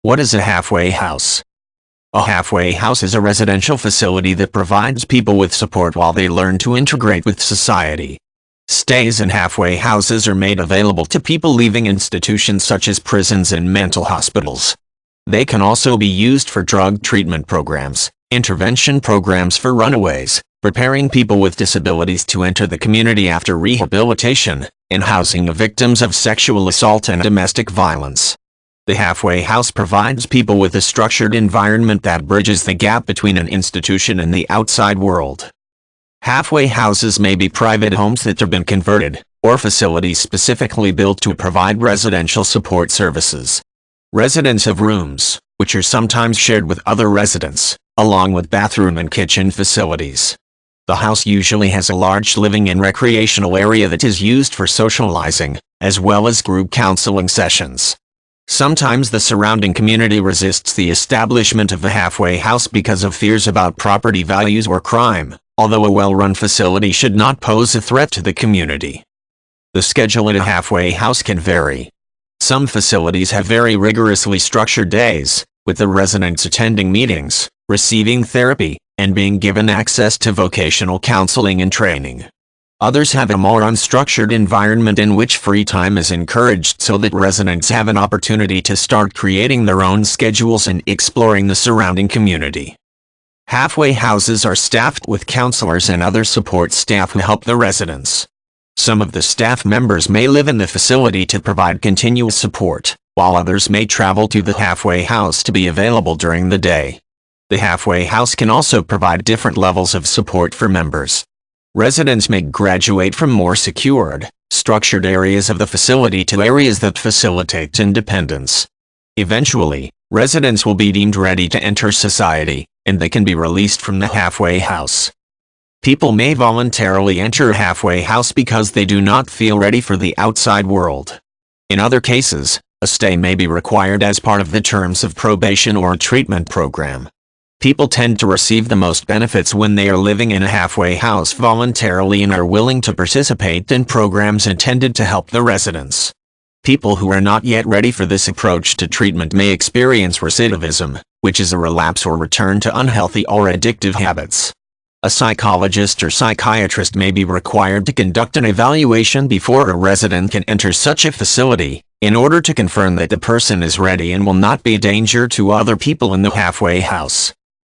What is a halfway house? A halfway house is a residential facility that provides people with support while they learn to integrate with society. Stays in halfway houses are made available to people leaving institutions such as prisons and mental hospitals. They can also be used for drug treatment programs, intervention programs for runaways, preparing people with disabilities to enter the community after rehabilitation, and housing of victims of sexual assault and domestic violence. The halfway house provides people with a structured environment that bridges the gap between an institution and the outside world. Halfway houses may be private homes that have been converted, or facilities specifically built to provide residential support services. Residents have rooms, which are sometimes shared with other residents, along with bathroom and kitchen facilities. The house usually has a large living and recreational area that is used for socializing, as well as group counseling sessions. Sometimes the surrounding community resists the establishment of a halfway house because of fears about property values or crime, although a well-run facility should not pose a threat to the community. The schedule at a halfway house can vary. Some facilities have very rigorously structured days, with the residents attending meetings, receiving therapy, and being given access to vocational counseling and training. Others have a more unstructured environment in which free time is encouraged so that residents have an opportunity to start creating their own schedules and exploring the surrounding community. Halfway houses are staffed with counselors and other support staff who help the residents. Some of the staff members may live in the facility to provide continuous support, while others may travel to the halfway house to be available during the day. The halfway house can also provide different levels of support for members. Residents may graduate from more secured, structured areas of the facility to areas that facilitate independence. Eventually, residents will be deemed ready to enter society, and they can be released from the halfway house. People may voluntarily enter a halfway house because they do not feel ready for the outside world. In other cases, a stay may be required as part of the terms of probation or a treatment program. People tend to receive the most benefits when they are living in a halfway house voluntarily and are willing to participate in programs intended to help the residents. People who are not yet ready for this approach to treatment may experience recidivism, which is a relapse or return to unhealthy or addictive habits. A psychologist or psychiatrist may be required to conduct an evaluation before a resident can enter such a facility, in order to confirm that the person is ready and will not be a danger to other people in the halfway house.